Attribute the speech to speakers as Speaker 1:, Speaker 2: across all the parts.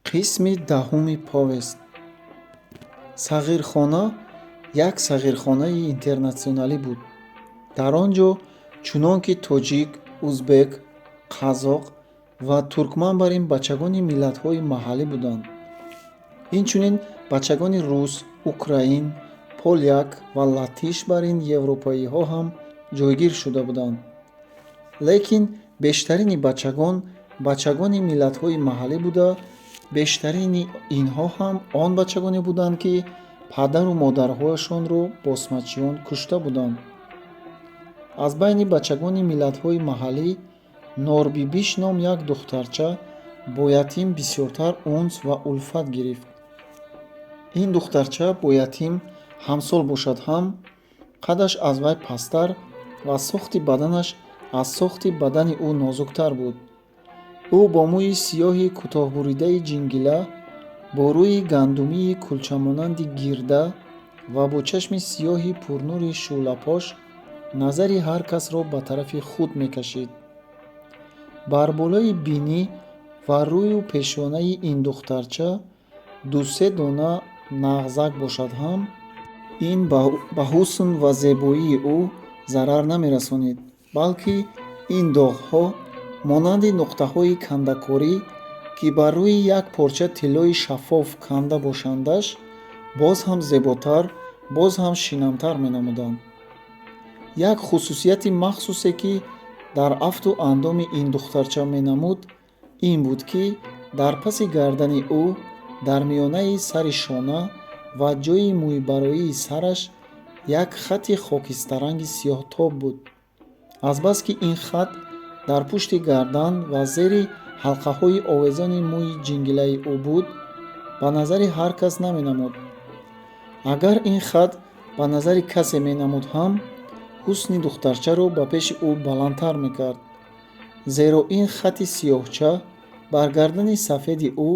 Speaker 1: Қисми даҳуми повест. Сағирхона як сағирхонаи интернатсионалӣ буд. Дар он ҷо чунон ки тоҷик, узбек, қазоқ ва туркман бар ин бачагони миллатҳои маҳаллӣ буданд. Инчунин бачагони рус, украин, поляк ва латиш бар ин европаиҳо ҳам ҷойгир шуда буданд. Лекин бештарини бачагони миллатҳои маҳаллӣ буда, бештарини инҳо ҳам он бачагоне буданд, ки падару модарҳояшонро босмачиён кушта буданд. Аз байни бачагони миллатҳои маҳаллӣ Норбибиш ном як духтарча бо ятим бисёртар унс ва улфат гирифт. Ин духтарча бо ятим ҳамсол бошад ҳам, қадаш аз вай пасттар ва сохти баданаш аз сохти бадани ӯ нозуктар буд. Ӯ бо мӯи сиёҳи кӯтоҳбуридаи ҷингила, бо рӯи гандумии кулчамонанди гирда ва бо чашми сиёҳи пурнури шӯлапош назари ҳар касро ба тарафи худ мекашид. Бар болои бинӣ ва рӯю пешонаи ин духтарча ду-се дона нағзак бошад ҳам, ин ба ҳусн ва зебоии ӯ зарар намерасонид, балки ин доғҳо монанди нуқтаҳои кандакорӣ, ки бар рӯи як порча тиллои шаффоф канда бошандаш, боз ҳам зеботар, боз ҳам шинамтар менамуданд. Як хусусияти махсусе, ки дар афту андоми ин духтарча менамуд, ин буд, ки дар паси гардани ӯ, дар миёнаи сари шона ва ҷойи мӯйбароии сараш як хати хокистаранги сиёҳтоб буд. Азбаски ин хат дар пушти гардан ва зери ҳалқаҳои овезони мӯи ҷингилаи ӯ буд, ба назари ҳар кас наменамуд. Агар ин хат ба назари касе менамуд ҳам, ҳусни духтарчаро ба пеши ӯ баландтар мекард, зеро ин хати сиёҳча бар гардани сафеди ӯ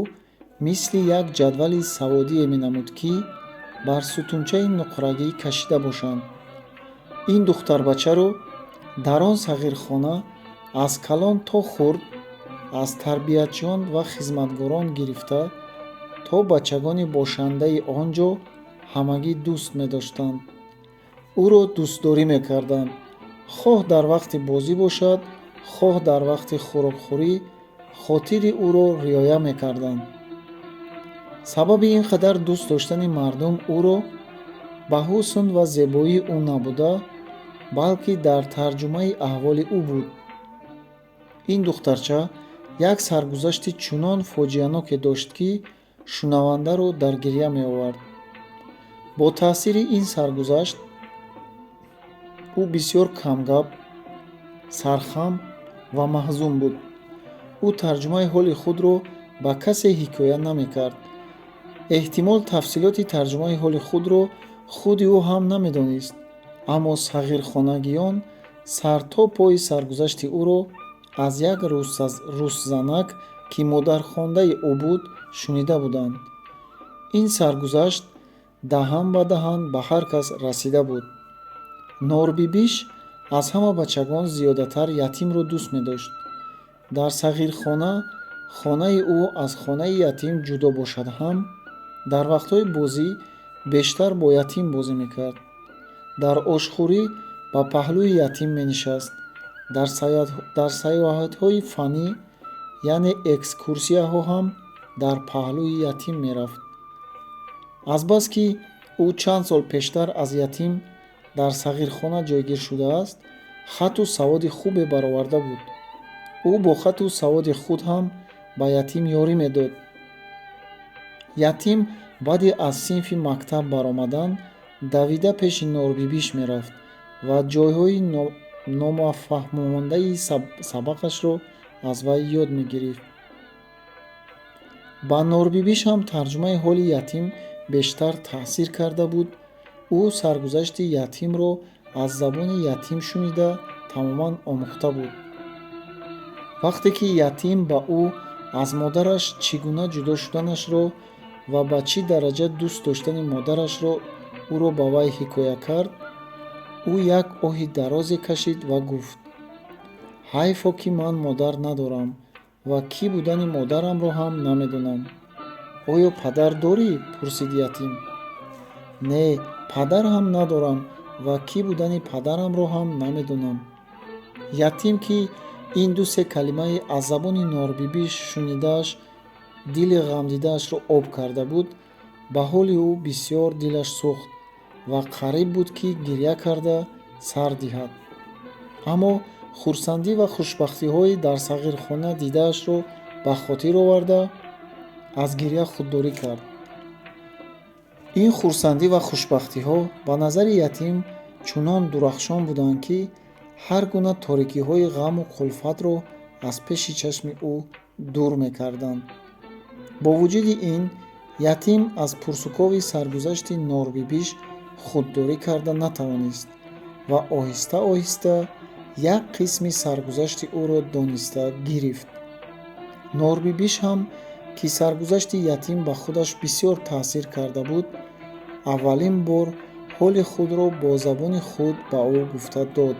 Speaker 1: мисли як ҷадвали саводие менамуд, ки бар сутунчаи нуқрагӣ кашида бошанд. Ин духтарбачаро дар он сағирхона аз калон то хурд, аз тарбиятчиён ва хизматгорон гирифта то бачагони бошандаи он ҷо ҳамагӣ дӯст медоштанд. Ӯро дӯстдорӣ мекарданд, хоҳ дар вақти бозӣ бошад, хоҳ дар вақти хӯрокхӯрӣ хотири ӯро риоя мекарданд. Сабаби ин қадар дӯст доштани мардум ӯро ба ҳусн ва зебоии ӯ набуда, балки дар тарҷумаи аҳволи ӯ буд. Ин духтарча як саргузашти чунон фоҷианоке дошт, ки шунавандаро дар гирья меовард. Бо таъсири ин саргузашт ӯ бисёр камгап, сархам ва маҳзун буд. Ӯ тарҷумаи ҳоли худро ба касе ҳикоя намекард. Эҳтимол тафсилоти тарҷумаи ҳоли худро худи ӯ ҳам намедонист, аммо сағирхонагиён сар то пои саргузашти ӯро аз як рӯсзанак, ки модархондаи ӯ буд, шунида буданд. Ин саргузашт даҳан ба даҳан ба ҳар кас расида буд. Норбибиш аз ҳама бачагон зиёдатар ятимро дӯст медошт. Дар сағирхона хонаи ӯ аз хонаи ятим ҷудо бошад ҳам, дар вақтҳои бозӣ бештар бо ятим бозӣ мекард. Дар ошхӯрӣ ба паҳлӯи ятим менишаст. Дар саёҳатҳои фанӣ, яъне экскурсияҳо ҳам дар паҳлӯи ятим мерафт. Азбаски ӯ чанд сол пештар аз ятим дар сағирхона ҷойгир шудааст, хату саводи хубе бароварда буд. ӯ бо хату саводи худ ҳам ба ятим ёрӣ медод. Ятим баъди аз синфи мактаб баромадан давида пеши Норбибиш мерафт ва ҷойҳои номафаҳмондаи сабақашро аз вай ёд мегирифт. Ба Норбибиш ҳам тарҷумаи ҳоли ятим бештар таъсир карда буд. Ӯ саргузашти ятимро аз забони ятим шунида тамоман омӯхта буд. Вақте ки ятим ба ӯ аз модараш чӣ гуна ҷудо шуданашро ва ба чӣ дараҷа дӯст доштани модарашро ӯро ба вай ҳикоя кард, ӯ як оҳи дарозе кашид ва гуфт: ҳайфо, ки ман модар надорам ва кӣ будани модарамро ҳам намедонам. оё падар дорӣ? Пурсид ятим. Не, падар ҳам надорам ва кӣ будани падарамро ҳам намедонам. Ятим ки ин ду-се калимаи аз забони Норбибиш шунидааш дили ғамдидаашро об карда буд, ба ҳоли ӯ бисёр дилаш сӯхт ва қариб буд ки гирья карда сар диҳад. Аммо хурсандӣ ва хушбахтиҳои дар сағирхона дидаашро ба хотир оварда, аз гирья худдорӣ кард. Ин хурсандӣ ва хушбахтиҳо ба назари ятим чунон дурахшон буданд, ки ҳар гуна торикиҳои ғаму кулфатро аз пеши чашми ӯ дур мекарданд. Бо вуҷуди ин, ятим аз пурсукови саргузашти Норбибиш худдорӣ карда натавонист ва оҳиста оҳиста як қисми саргузашти ӯро дониста гирифт. Норбибиш ҳам, ки саргузашти ятим ба худаш бисёр таъсир карда буд, аввалин бор ҳоли худро бо забони худ ба ӯ гуфта дод.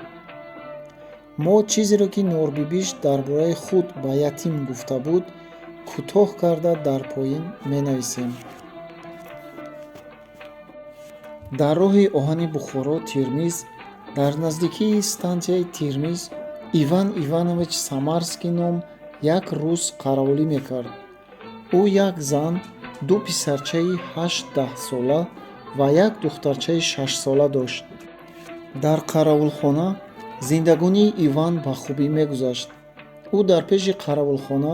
Speaker 1: Мо чизеро ки Норбибиш дар бораи худ ба ятим гуфта буд, кӯтоҳ карда дар поин менависем. Дар роҳи оҳани Бухоро Тирмиз, дар наздикии станцияи Тирмиз, Иван Иванович Самарский ном як рус қаравулӣ мекард. Ӯ як зан, ду писарчаи 8-10 сола ва як духтарчаи 6 сола дошт. Дар қаравулхона зиндагонии Иван ба хубӣ мегузашт. Ӯ дар пеши қаравулхона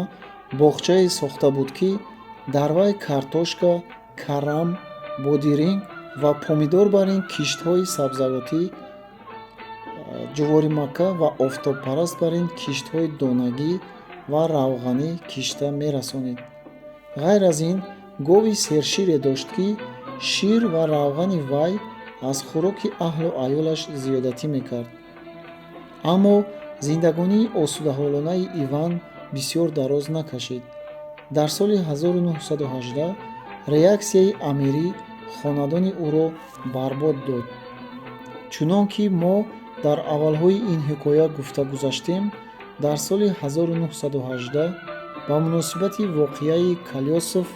Speaker 1: боғчае сохта буд, ки дар вай картошка, карам, бодиринг ва помидор бар ин киштҳои сабзавотӣ, ҷуворимакка ва офтобпараст бар ин киштҳои донагӣ ва равғанӣ кишта мерасонид. Ғайр аз ин, гови сершире дошт, ки шир ва равғани вай аз хӯроки аҳлу аёлаш зиёдатӣ мекард. Аммо зиндагонии осудаҳолонаи Иван бисёр дароз накашид. Дар соли 1918 реаксияи амирӣ хонадони ӯро барбод дод. Чунон ки мо дар аввалҳои ин ҳикоя гуфта гузаштем, дар соли 1918 ба муносибати воқеаи Калёсов,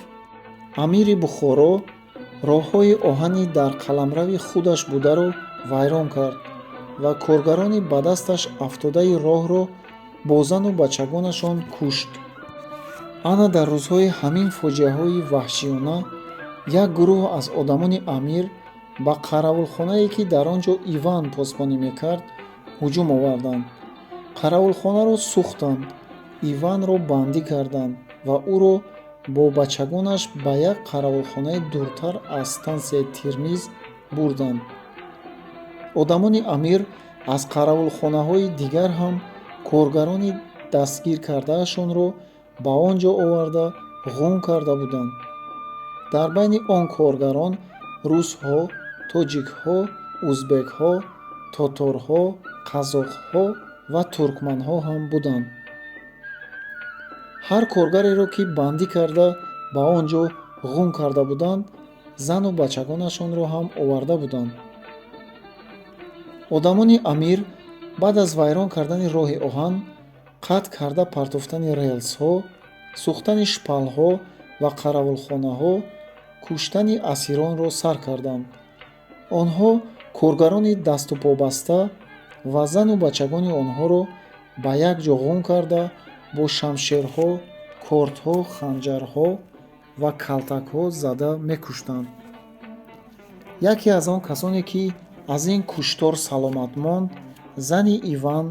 Speaker 1: амири Бухоро роҳҳои оҳани дар қаламрави худаш бударо вайрон кард ва коргарони ба дасташ афтодаи роҳро бо зану бачагонашон кушт. Ана дар рӯзҳои ҳамин фоҷиаҳои ваҳшиёна, як гурӯҳ аз одамони амир ба қаравулхонае, ки дар он ҷо Иван посбонӣ мекард, ҳуҷум оварданд. Қаравулхонаро сӯхтанд, Иванро бандӣ карданд ва ӯро бо бачагонаш ба як қаравулхонаи дуртар аз станцияи Тирмиз бурданд. Одамони амир аз қаравулхонаҳои дигар ҳам коргарони дастгир кардаашонро ба он ҷо оварда ғун карда буданд. Дар байни он коргарон русҳо, тоҷикҳо, узбекҳо, тоторҳо, қазоқҳо ва туркманҳо ҳам буданд. Ҳар коргареро, ки бандӣ карда ба он ҷо ғун карда буданд, зану бачагонашонро ҳам оварда буданд. Одамони амир баъд аз вайрон кардани роҳи оҳан, қатъ карда партофтани релсҳо, сӯхтани шпалҳо ва қаравулхонаҳо, куштани асиронро сар карданд. Онҳо коргарони дасту побаста ва зану бачагони онҳоро ба як ҷо ғун карда, бо шамшерҳо, кортҳо, ханҷарҳо ва калтакҳо зада мекуштанд. Яке аз он касоне, ки аз ин куштор саломат монд, зани Иван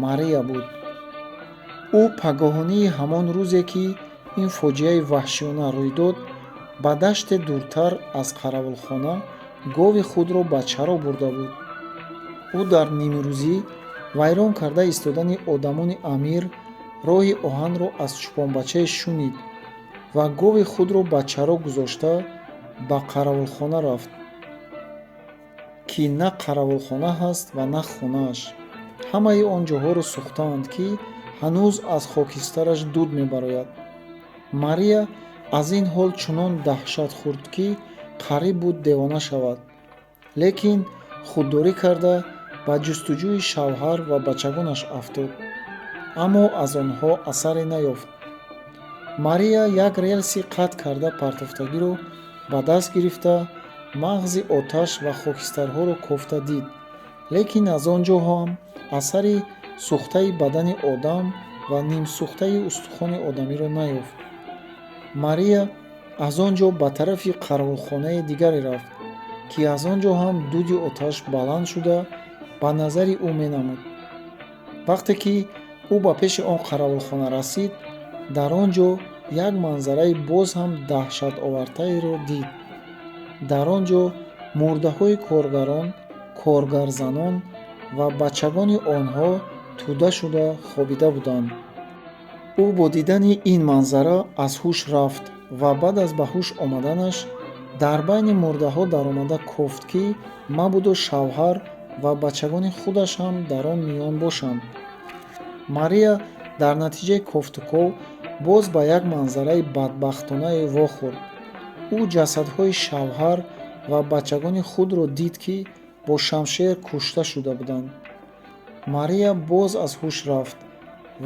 Speaker 1: Мария буд. ӯ пагоҳонии ҳамон рӯзе, ки ин фоҷиаи ваҳшиёна рӯй дод, ба даште дуртар аз қаравулхона гови худро ба чаро бурда буд. ӯ дар нимрӯзӣ вайрон карда истодани одамони амир роҳи оҳанро аз чӯпонбачае шунид ва гови худро ба чаро гузошта ба қаравулхона рафт, ки на қаравулхона ҳаст ва на хонааш. Ҳамаи он ҷоҳоро сӯхтаанд, ки ҳанӯз аз хокистараш дуд мебарояд. Мария аз ин ҳол чунон даҳшат хӯрд, ки қариб буд девона шавад. Лекин худдорӣ карда ба ҷустуҷӯи шавҳар ва бачагонаш афтод, аммо аз онҳо асаре наёфт. мария як релси қатъ карда партофтагиро ба даст гирифта мағзи оташ ва хокистарҳоро кофта дид, лекин аз он ҷо ҳам асари сӯхтаи бадани одам ва нимсӯхтаи устухони одамиро наёфт. мария аз он ҷо ба тарафи қаровулхонаи дигаре рафт, ки аз он ҷо ҳам дуди оташ баланд шуда ба назари ӯ менамуд. вақте ки ӯ ба пеши он қаровулхона расид, дар он ҷо як манзараи боз ҳам даҳшатовартаеро дид. дар он ҷо мурдаҳои коргарон, коргарзанон ва бачагони онҳо тӯда шуда хобида буданд. ӯ бо дидани ин манзара аз ҳуш рафт ва баъд аз ба ҳуш омаданаш дар байни мурдаҳо даромада кофт, ки мабудо шавҳар ва бачагони худаш ҳам дар он миён бошанд. мария дар натиҷаи кофтуков боз ба як манзараи бадбахтонае вохӯрд. ӯ ҷасадҳои шавҳар ва бачагони худро дид, ки бо шамшер кушта шуда буданд. мария боз аз ҳуш рафт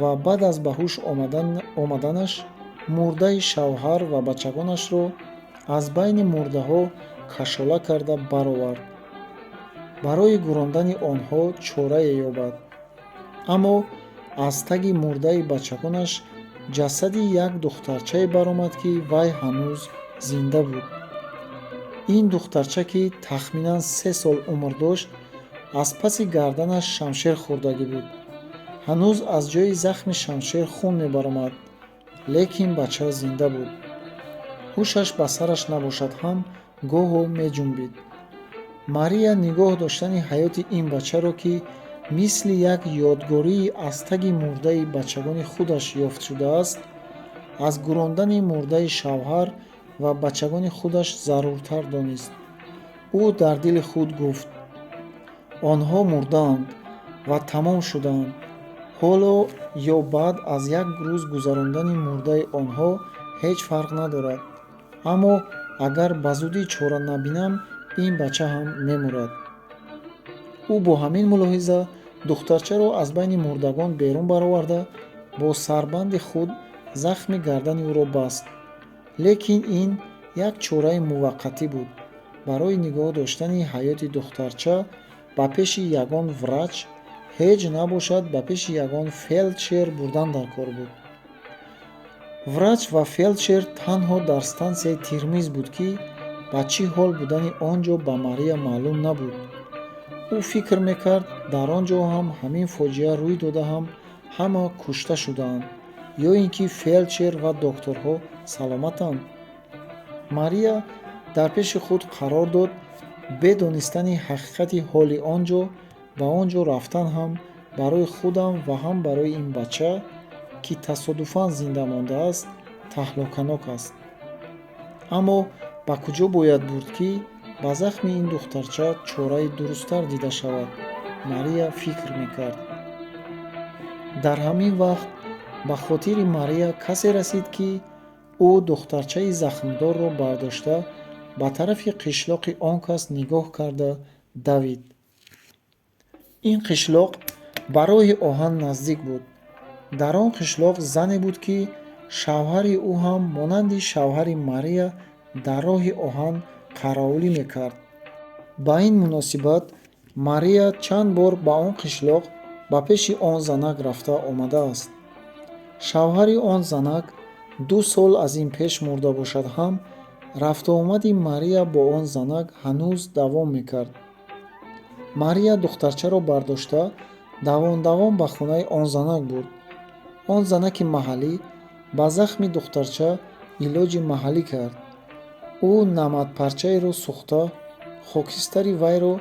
Speaker 1: ва баъд аз ба ҳуш омаданаш мурдаи шавҳар ва бачагонашро аз байни мурдаҳо кашола карда баровард, барои гурондани онҳо чорае ёбад. аммо аз таги мурдаи бачагонаш ҷасади як духтарчае баромад, ки вай ҳанӯз зинда буд. ин духтарча, ки тахминан 3 сол умр дошт, аз паси гарданаш шамшер хӯрдагӣ буд. ҳанӯз аз ҷои захми шамшер хун мебаромад, лекин бача зинда буд. ҳушаш ба сараш набошад ҳам гоҳо меҷунбид. мария нигоҳ доштани ҳаёти ин бачаро, ки мисли як ёдгории аз таги мурдаи бачагони худаш ёфт шудааст, аз гурондани мурдаи шавҳар ва бачагони худаш заруртар донист. ӯ дар дили худ гуфт: онҳо мурдаанд ва тамом шудаанд. ҳоло ё баъд аз як рӯз гузарондани мурдаи онҳо ҳеҷ фарқ надорад. аммо агар ба зудӣ чора набинам, ин бача ҳам мемурад. ӯ бо ҳамин мулоҳиза духтарчаро аз байни мурдагон берун бароварда, бо сарбанди худ захми гардани ӯро баст. лекин ин як чораи муваққатӣ буд. барои нигоҳ доштани ҳаёти духтарча ба пеши ягон врач, ҳеҷ набошад ба пеши ягон фелдшер бурдан дар кор буд. врач ва фелдшер танҳо дар стансияи Тирмиз буд, ки ба чӣ ҳол будани он ҷо ба мария маълум набуд. ӯ фикр мекард дар он ҷо ҳам ҳамин фоҷиа рӯй дода ҳам ҳама кушта шудаанд, ё ин ки фелдшер ва докторҳо саломатанд. мария дар пеши худ қарор дод бе донистани ҳақиқати ҳоли он ҷо ба он ҷо рафтан ҳам барои худам ва ҳам барои ин бача, ки тасодуфан зинда мондааст, таҳлоканок аст. аммо ба куҷо бояд бурд, ки ба захми ин духтарча чораи дурусттар дида шавад, мария фикр мекард. дар ҳамин вақт ба хотири мария касе расид, ки ӯ духтарчаи захмдорро бардошта ба тарафи қишлоқи он кас нигоҳ карда давид. ин қишлоқ ба роҳи оҳан наздик буд. дар он қишлоқ зане буд, ки шавҳари ӯ ҳам монанди шавҳари мария дар роҳи оҳан қаровулӣ мекард. ба ин муносибат мария чанд бор ба он қишлоқ ба пеши он занак рафта омадааст. шавҳари он занак 2 сол аз ин пеш мурда бошад ҳам рафтуомади мария бо он занак ҳанӯз давом мекард. мария духтарчаро бардошта давон ба хонаи он занак бурд. он занаки маҳаллӣ ба захми духтарча илоҷи маҳаллӣ кард. ӯ намадпарчаеро сӯхта, хокистари вайро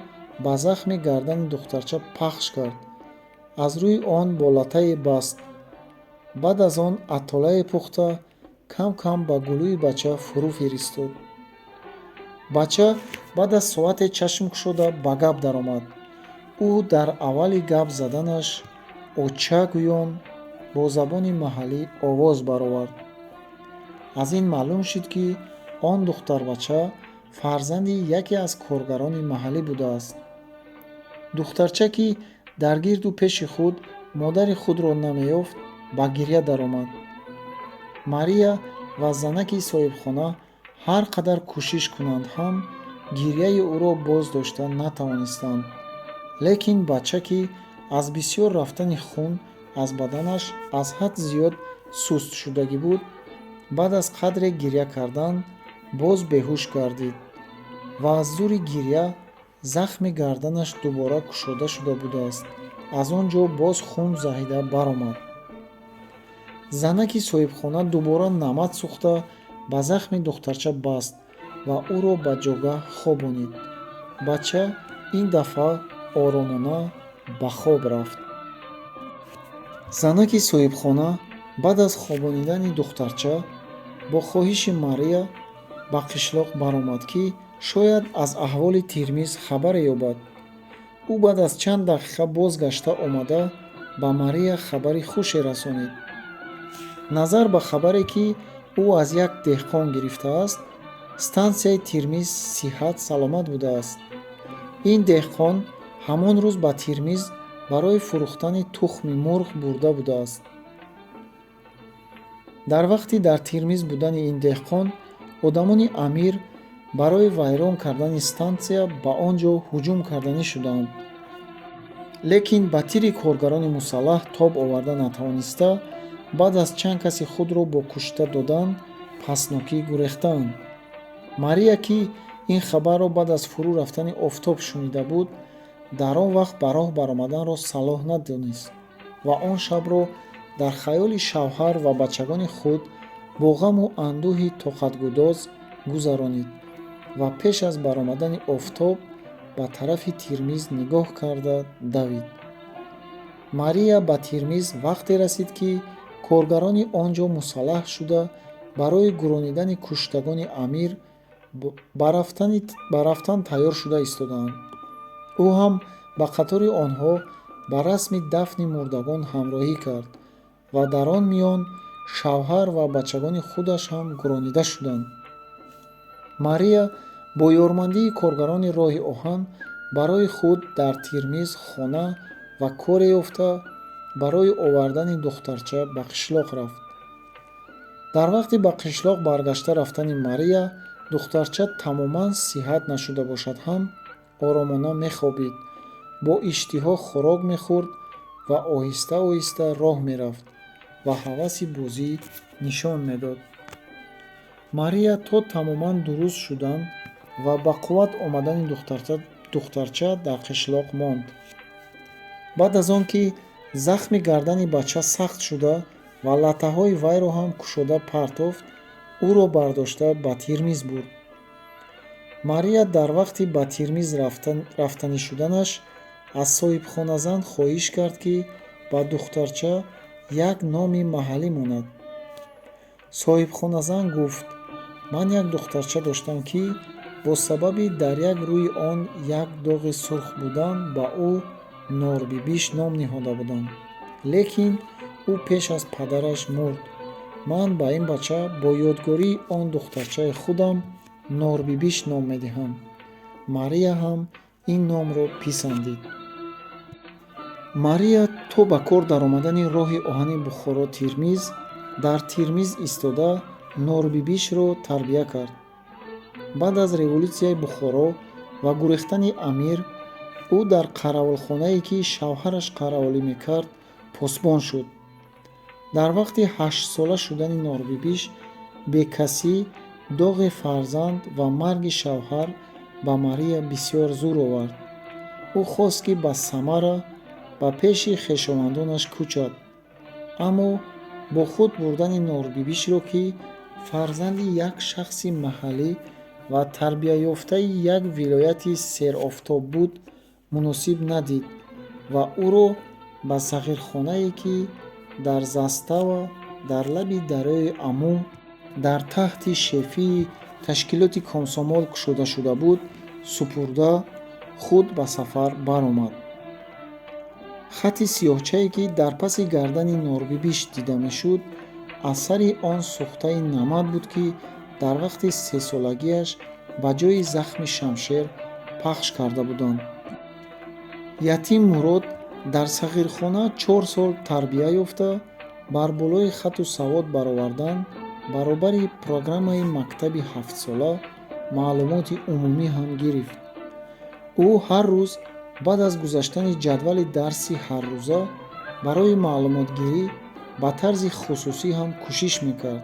Speaker 1: ба захми гардани духтарча пахш кард. аз рӯи он бо латае баст. баъд аз он атолае пухта кам кам ба гулӯи бача фурӯ фиристод. бача баъд аз соате чашм кушода ба гап даромад. ӯ дар аввали гап заданаш оча гӯён бо забони маҳаллӣ овоз баровард. аз ин маълум шуд, ки он духтарбача фарзанди яке аз коргарони маҳаллӣ будааст. духтарча, ки дар гирду пеши худ модари худро намеёфт, ба гирья даромад. мария ва занаки соҳибхона ҳар қадар кӯшиш кунанд ҳам гирьяи ӯро боз дошта натавонистанд. лекин бача ки аз бисёр рафтани хун аз баданаш аз ҳад зиёд суст шудагӣ буд, баъд аз қадре гирья кардан боз беҳуш гардид ва аз зури гирья захми гарданаш дубора кушода шуда будааст. аз он ҷо боз хун заҳида баромад. занаки соҳибхона дубора намад сӯхта ба захми духтарча баст ва ӯро ба ҷогаҳ хобонид. бача ин дафъа оромона ба хоб рафт. занаки соҳибхона баъд аз хобонидани духтарча бо хоҳиши мария ба қишлоқ баромад, ки шояд аз аҳволи Тирмиз хабаре ёбад. ӯ баъд аз чанд дақиқа бозгашта омада ба мария хабари хуше расонид. назар ба хабаре ки ӯ аз як деҳқон гирифтааст, стансияи Тирмиз сиҳат саломат будааст. ин деҳқон ҳамон рӯз ба Тирмиз барои фурӯхтани тухми мурғ бурда будааст. дар вақти дар Тирмиз будани ин деҳқон, одамони амир барои вайрон кардани стансия ба он ҷо ҳуҷум карданӣ шуданд. лекин ба тири коргарони мусаллаҳ тоб оварда натавониста, баъд аз чанд каси худро бо кушта додан паснокӣ гурехтаанд. мария ки ин хабарро баъд аз фурӯ рафтани офтоб шунида буд, дар он вақт ба роҳ баромаданро салоҳ надонист ва он шабро дар хаёли шавҳар ва бачагони худ бо ғаму андӯҳи тоқатгудоз гузаронид ва пеш аз баромадани офтоб ба тарафи Тирмиз нигоҳ карда давид. мария ба Тирмиз вақте расид, ки коргарони он ҷо мусаллаҳ шуда барои гуронидани куштагони амир ба рафтан тайёр шуда истодаанд. ӯ ҳам ба қатори онҳо ба расми дафни мурдагон ҳамроҳӣ кард ва дар он миён шавҳар ва бачагони худаш ҳам гуронида шуданд. мария бо ёрмандии коргарони роҳи оҳан барои худ дар Тирмиз хона ва коре ёфта, барои овардани духтарча ба қишлоқ рафт. дар вақти ба қишлоқ баргашта рафтани мария, духтарча тамоман сиҳат нашуда бошад ҳам оромона мехобид, бо иштиҳо хӯрок мехӯрд ва оҳиста оҳиста роҳ мерафт ва ҳаваси бозӣ нишон медод. мария то тамоман дуруст шудан ва ба қувват омадани духтарча дар қишлоқ монд. баъд аз он ки захми гардани бача сахт шуда ва латтаҳои вайро ҳам кушода партофт, ӯро бардошта ба Тирмиз бурд. мария дар вақти ба Тирмиз рафтанӣ шуданаш аз соҳибхоназан хоҳиш кард, ки ба духтарча як номи маҳаллӣ монад. соҳибхоназан гуфт: ман як духтарча доштам, ки бо сабаби дар як рӯи он як доғи сурх будан ба ӯ Норбибиш ном ниҳода будам. лекин ӯ пеш аз падараш мурд. ман ба ин бача бо ёдгории он духтарчаи худам Норбибиш ном медиҳам. мария ҳам ин номро писандид. мария то ба кор даромадани роҳи оҳани Бухоро Тирмиз, дар Тирмиз истода Норбибишро тарбия кард. баъд аз революсияи Бухоро ва гурехтани амир, ӯ дар қараволхонае, ки шавҳараш қараволӣ мекард, посбон шуд. дар вақти 8сола шудани Норбибиш, бекасӣ, доғи фарзанд ва марги шавҳар ба мария бисёр зур овард. ӯ хост, ки ба Самара ба пеши хешовандонаш кӯчад, аммо бо худ бурдани Норбибишро, ки фарзанди як шахси маҳаллӣ ва тарбияёфтаи як вилояти серофтоб буд, муносиб надид ва ӯро ба сағирхонае, ки дар Застава дар лаби дарёи Аму дар таҳти шефии ташкилоти комсомол кушода шуда буд, супурда худ ба сафар баромад. хати сиёҳчае, ки дар паси гардани Норбибиш дида мешуд, асари он сӯхтаи намад буд, ки дар вақти 3солагиаш ба ҷои захми шамшер пахш карда буданд. ятим Мурод дар сағирхона 4 сол тарбия ёфта, бар болои хату савод баровардан баробари программаи мактаби 7-сола маълумоти умумӣ ҳам гирифт. ӯ ҳар рӯз баъд аз гузаштани ҷадвали дарси ҳаррӯза барои маълумотгирӣ ба тарзи хусусӣ ҳам кӯшиш мекард.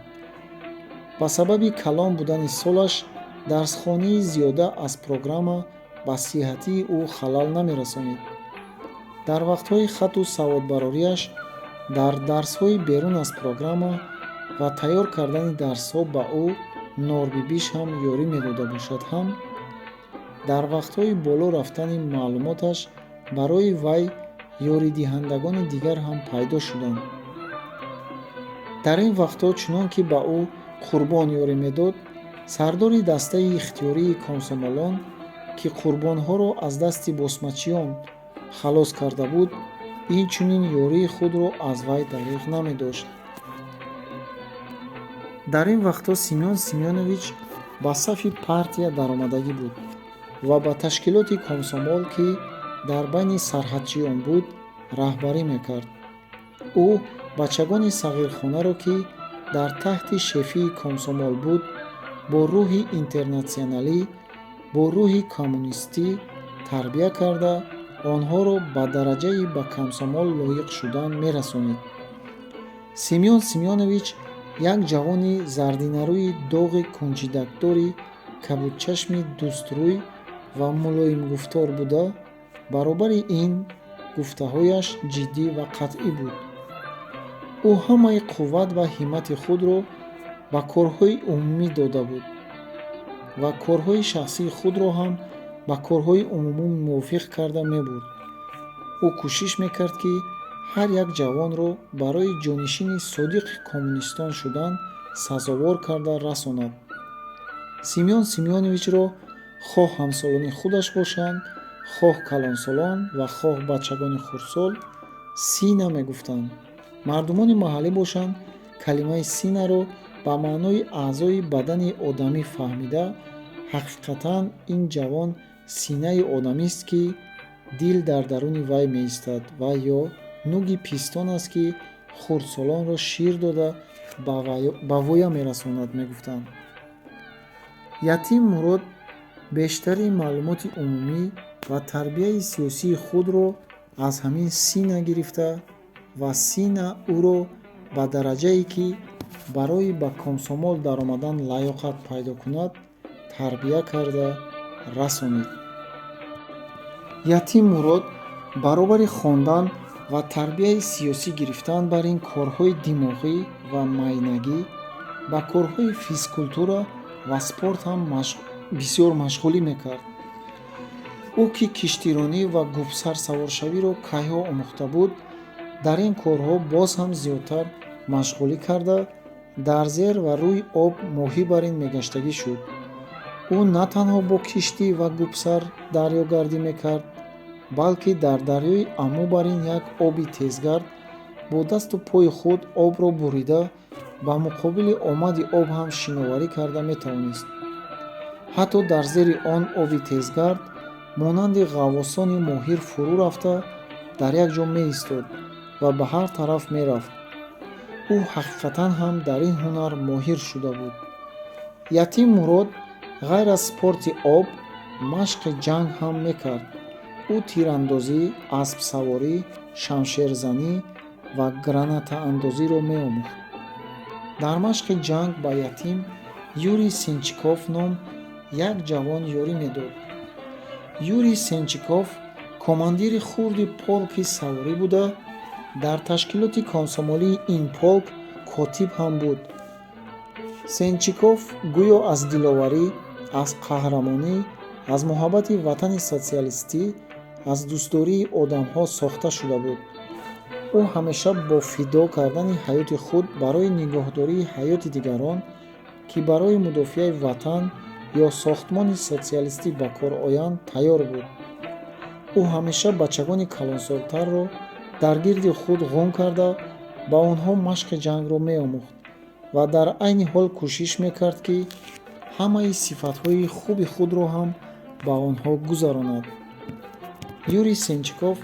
Speaker 1: ба сабаби калон будани солаш дарсхонии зиёда аз программа ба сиҳатии ӯ халал намерасонид. дар вақтҳои хату саводбарориаш дар дарсҳои берун аз программа ва тайёр кардани дарсҳо ба ӯ норбибиш ҳам ёрӣ медода бошад ҳам, дар вақтҳои боло рафтани маълумоташ барои вай ёридиҳандагони дигар ҳам пайдо шуданд. дар ин вақтҳо чунон ки ба ӯ қурбон ёрӣ медод, сардори дастаи ихтиёрии комсомолон, ки қурбонҳоро аз дасти босмачиён халос карда буд, инчунин ёрии худро аз вай дариғ намедошт. дар ин вақтҳо Семён Семёнович ба сафи партия даромадагӣ буд ва ба ташкилоти комсомол, ки дар байни сарҳадчиён буд, раҳбарӣ мекард. ӯ бачагони сағирхонаро, ки дар таҳти шефии комсомол буд, бо рӯҳи интернатсионалӣ, бо рӯҳи коммунистӣ тарбия карда, онҳоро ба дараҷаи ба комсомол лоиқ шудан мерасонид. Семён Семёнович як ҷавони зардинарӯи доғи кунҷидакдори кабудчашми дӯстрӯй ва мулоимгуфтор буда, баробари ин гуфтаҳояш ҷиддӣ ва қатъӣ буд. ӯ ҳамаи қувват ва ҳиммати худро ба корҳои умумӣ дода буд ва корҳои шахсии худро ҳам ба корҳои умумӣ мувофиқ карда мебурд. ӯ кӯшиш мекард, ки ҳар як ҷавонро барои ҷонишини содиқи коммунистон шудан сазовор карда расонад. Семён Семёновичро хоҳ ҳамсолони худаш бошанд, хоҳ калонсолон ва хоҳ бачагони хурдсол Сина мегуфтанд. мардумони маҳаллӣ бошанд, калимаи Синаро ба маънои аъзои бадани одамӣ фаҳмида, ҳақиқатан ин ҷавон синаи одамист, ки дил дар даруни вай меистад, ва ё нуги пистон аст, ки хурдсолонро шир дода ба воя мерасонад, мегуфтанд. Ятим Мурод бештари маълумоти умумӣ ва тарбияи сиёсии худро аз ҳамин Сина гирифта ва Сина ӯро ба дараҷае, ки барои ба комсомол даромадан лаёқат пайдо кунад, тарбия карда расонид. Ятим Мурод баробари хондан ва тарбияи сиёсӣ гирифтан бар ин корҳои димоғӣ ва майнагӣ ба корҳои физкултура ва спорт ҳам бисёр машғулӣ мекард. ӯ, ки киштиронӣ ва гупсарсаворшавиро кайҳо омӯхта буд, дар ин корҳо боз ҳам зиёдтар машғулӣ карда, дар зер ва рӯи об моҳибарин мегаштагӣ шуд. ӯ на танҳо бо киштӣ ва гупсар дарёгардӣ мекард, балки дар дарёи Амӯбарин, як оби тезгард, бо дасту пои худ обро бурида, ба муқобили омади об ҳам шиноварӣ карда метавонист. ҳатто дар зери он оби тезгард, монанди ғаввосони моҳир фурӯ рафта, дар як ҷо меистод ва ба ҳар тараф мерафт. ӯ ҳақиқатан ҳам дар ин ҳунар моҳир шуда буд. Ятим Мурод ғайр аз спорти об, машқи ҷанг ҳам мекард. ӯ тирандозӣ, аспсаворӣ, шамшерзанӣ ва гранатаандозиро меомӯхт. дар машқи ҷанг ба Ятим Юрий Сенчиков ном як ҷавон ёрӣ медод. Юрий Сенчиков командири хурди полки саворӣ буда, дар ташкилоти комсомолии ин полк котиб ҳам буд. Сенчиков гӯё аз диловарӣ, аз қаҳрамонӣ, аз муҳаббати ватани социалистӣ, аз дӯстдории одамҳо сохта шуда буд. ӯ ҳамеша бо фидо кардани ҳаёти худ барои нигоҳдории ҳаёти дигарон, ки барои мудофиаи ватан ё сохтмони социалистӣ ба кор оянд, тайёр буд. ӯ ҳамеша бачагони калонсолтарро дар гирди худ ғум карда, ба онҳо машқи ҷангро меомӯхт ва дар айни ҳол кӯшиш мекард, ки ҳамаи сифатҳои хуби худро ҳам ба онҳо гузаронад. Юрий Сенчиков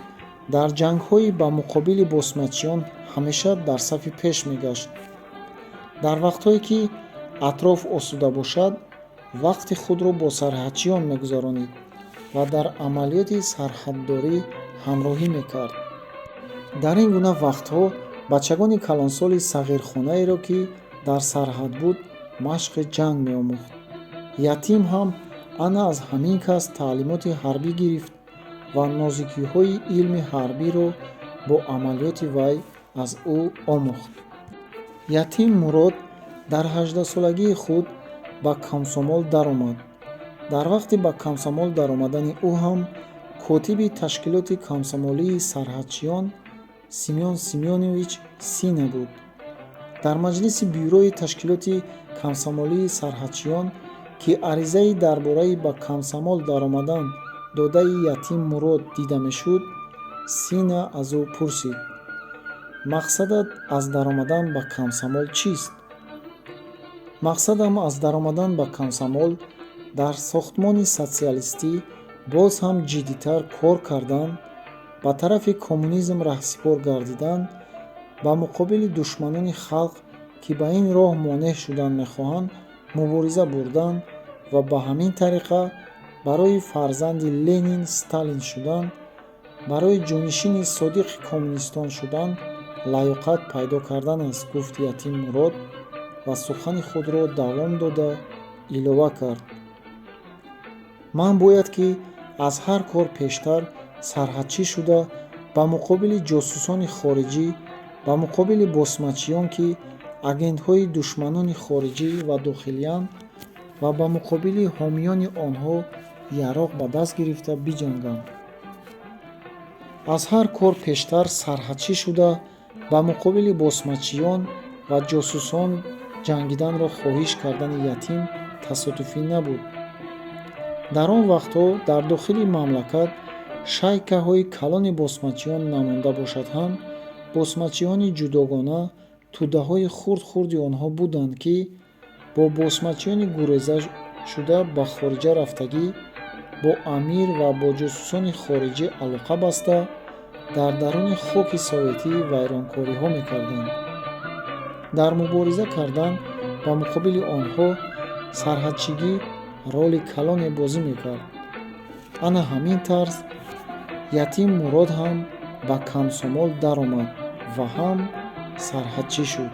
Speaker 1: дар ҷангҳои ба муқобили босмачиён ҳамеша дар сафи пеш мегашт. дар вақтҳое ки атроф осуда бошад, вақти худро бо сарҳадчиён мегузаронид ва дар амалиёти сарҳаддорӣ ҳамроҳӣ мекард. дар ин гуна вақтҳо бачагони калонсоли сағирхонаеро, ки дар сарҳад буд, машқи ҷанг меомӯхт. ятим ҳам ана аз ҳамин кас таълимоти ҳарбӣ гирифт ва нозикиҳои илми ҳарбиро бо амалиёти вай аз ӯ омӯхт. ятим Мурод дар 18-солагии худ ба комсомол даромад. дар вақти ба комсомол даромадани ӯ ҳам котиби ташкилоти комсомолии сарҳадчиён Семён Семёнович Сина буд. дар маҷлиси бюрои ташкилоти комсомолии сарҳадчиён, ки аризаи дар бораи ба комсомол даромадан додаи ятим Мурод дида мешуд, Сина аз ӯ пурсид: мақсадат аз даромадан ба комсомол чист? мақсадам аз даромадан ба комсомол дар сохтмони социалистӣ боз ҳам ҷиддитар кор кардан, ба тарафи коммунизм раҳсипор гардидан, ба муқобили душманони халқ, ки ба ин роҳ монеъ шудан мехоҳанд, мубориза бурдан ва ба ҳамин тариқа барои фарзанди Ленин Сталин шудан, барои ҷонишини содиқи коммунистон шудан лаёқат пайдо кардан аст, гуфт ятим Мурод ва сухани худро давом дода илова кард: ман бояд ки аз ҳар кор пештар сарҳадчӣ шуда ба муқобили ҷосусони хориҷӣ, ба муқобили босмачиён, ки агентҳои душманони хориҷӣ ва дохилиянд, ва ба муқобили ҳомиёни онҳо яроқ ба даст гирифта биҷангам. аз ҳар кор пештар сарҳадчӣ шуда ба муқобили босмачиён ва ҷосусон ҷангиданро хоҳиш кардани ятим тасодуфӣ набуд. дар он вақтҳо дар дохили мамлакат шайкаҳои калони босмачиён намонда бошад ҳам, босмачиёни ҷудогона, тӯдаҳои хурд-хурди онҳо буданд, ки бо босмачиёни гуреза шуда ба хориҷа рафтагӣ, бо амир ва бо ҷосусони хориҷӣ алоқа баста, дар даруни хоки советӣ вайронкориҳо мекарданд. дар мубориза кардан ба муқобили онҳо сарҳадчигӣ роли калоне бозӣ мекард. ана ҳамин тарз ятим Мурод ҳам ба комсомол даромад ва ҳам сарҳадчӣ шуд.